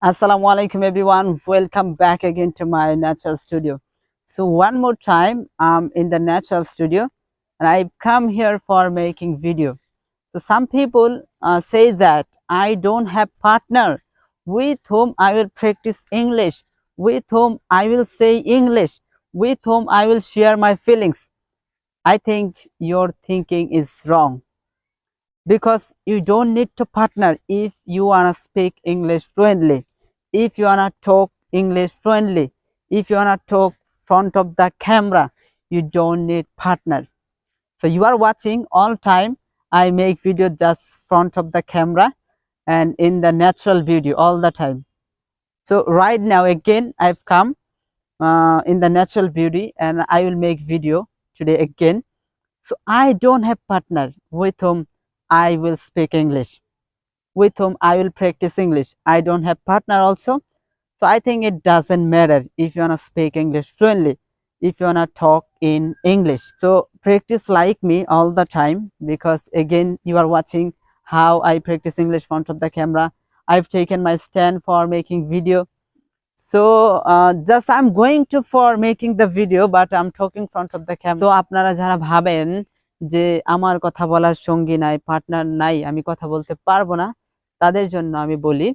Assalamu alaikum everyone. Welcome back again to my natural studio. So one more time I'm in the natural studio and I've come here for making video. So some people say that I don't have partner with whom I will practice English, with whom I will say English, with whom I will share my feelings. I think your thinking is wrong because you don't need to partner if you wanna speak English fluently, if you wanna talk English fluently, if you wanna talk front of the camera, you don't need partner. So you are watching all time. I make video just front of the camera and in the natural video all the time. So right now again I've come in the natural beauty and I will make video today again. So I don't have partner with whom I will speak English, with whom I will practice English. I don't have partner also. So I think it doesn't matter if you wanna speak English fluently, if you wanna talk in English. So practice like me all the time because again you are watching how I practice English front of the camera. I've taken my stand for making video. So just I'm going to for making the video but I'm talking front of the camera. So আপনারা যারা ভাবেন যে আমার কথা বলার সঙ্গী নাই, partner নাই, আমি কথা বলতে পারবো না, তাদের জন্য আমি বলি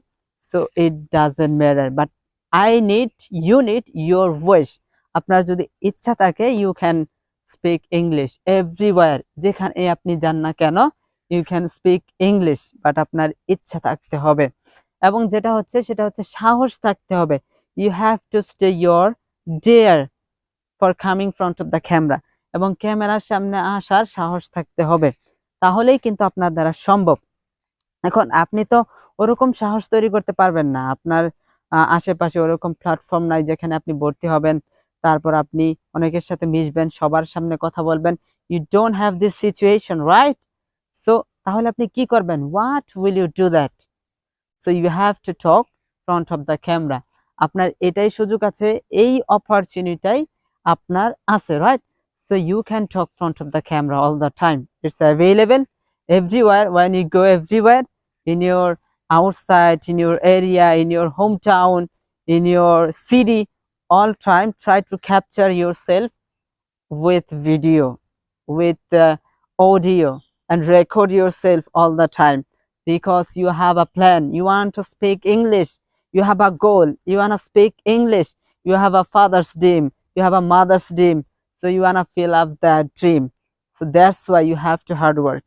so it doesn't matter but I need you need your voice. আপনার যদি ইচ্ছা থাকে you can speak English everywhere, যেখানে আপনি যান না কেন you can speak English but আপনার ইচ্ছা থাকতে হবে এবং যেটা হচ্ছে সেটা হচ্ছে সাহস থাকতে হবে. You have to stay your dare for coming front of the camera এবং ক্যামেরার সামনে আসার সাহস থাকতে হবে, তাহলেই কিন্তু আপনার দ্বারা সম্ভব. এখন আপনি তো ওরকম সাহস তৈরি করতে পারবেন না, আপনার আশেপাশে ওরকম প্ল্যাটফর্ম নাই যেখানে আপনি ভর্তি হবেন, তারপর আপনি অনেকের সাথে মিশবেন, সবার সামনে কথা বলবেন. You don't have this situation, right? So তাহলে আপনি কি করবেন? What will you do that? So you have to talk front of the camera. আপনার এটাই সুযোগ আছে, এই অপরচুনিটিটাই আপনার আছে, right? So you can talk front of the camera all the time. It's available everywhere. When you go everywhere, in your outside, in your area, in your hometown, in your city, all time try to capture yourself with video, with audio, and record yourself all the time because you have a plan. You want to speak English, you have a goal, you want to speak English, you have a father's dream, you have a mother's dream, so you want to fill up that dream. So that's why you have to hard work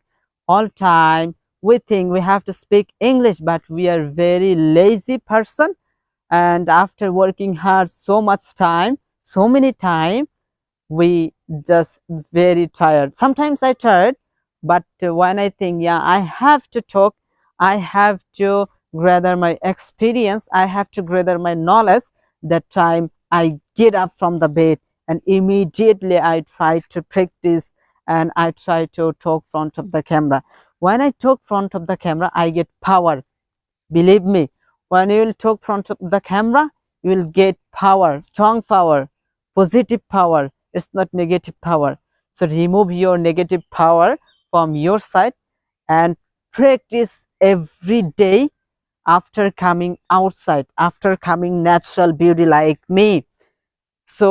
all time. We think we have to speak English but we are very lazy person, and after working hard so much time, so many time, we just very tired. Sometimes I tired, but when I think yeah I have to talk, I have to gather my experience, I have to gather my knowledge, that time I get up from the bed and immediately I try to practice and I try to talk front of the camera. When I talk front of the camera I get power. Believe me, when you will talk front of the camera you will get power, strong power, positive power. It's not negative power. So remove your negative power from your side and practice every day after coming outside, after coming natural beauty like me. So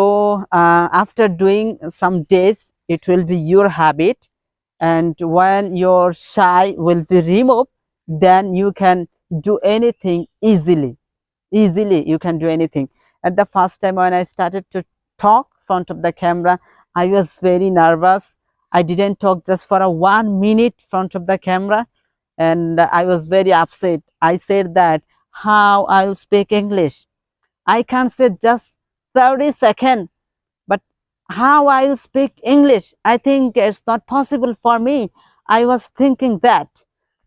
after doing some days it will be your habit, and when your shy will be removed then you can do anything easily. You can do anything. At the first time when I started to talk front of the camera I was very nervous. I didn't talk just for a 1 minute front of the camera and I was very upset. I said that how I will speak English, I can't say just 30 seconds, but how I will speak English, I think it's not possible for me. I was thinking that,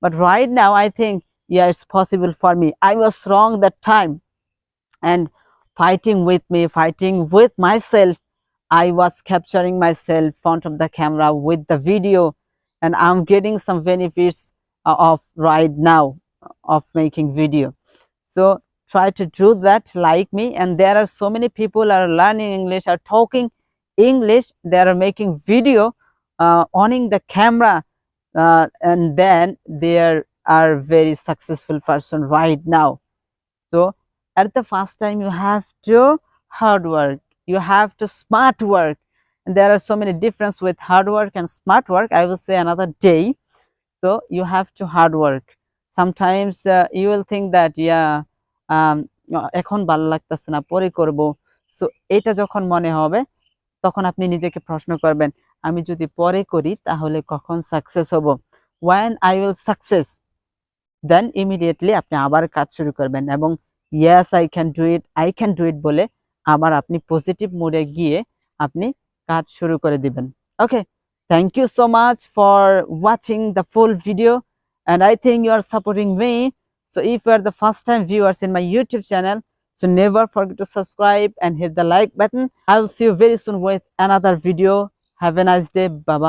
but right now I think yeah it's possible for me. I was wrong that time, and fighting with me, fighting with myself, I was capturing myself front of the camera with the video, and I'm getting some benefits of right now of making video. So try to do that like me, and there are so many people are learning English, are talking English, they are making video, owning the camera, and then they are very successful person right now. So at the first time you have to hard work, you have to smart work, and there are so many difference with hard work and smart work. I will say another day. So you have to hard work. Sometimes you will think that yeah, এখন ভালো লাগতেছে না, পরে করব। So এটা যখন মনে হবে তখন আপনি নিজেকে প্রশ্ন করবেন, আমি যদি পরে করি তাহলে কখন সাকসেস হব। when I will success, then immediately আপনি আবার কাজ শুরু করবেন এবং yes I can do it, I can do it বলে আবার আপনি পজিটিভ মুডে গিয়ে আপনি কাজ শুরু করে দিবেন। ওকে, thank you so much for watching the full video, and I think you are supporting me. So if you are the first time viewers in my YouTube channel, so never forget to subscribe and hit the like button. I will see you very soon with another video. Have a nice day. Bye bye.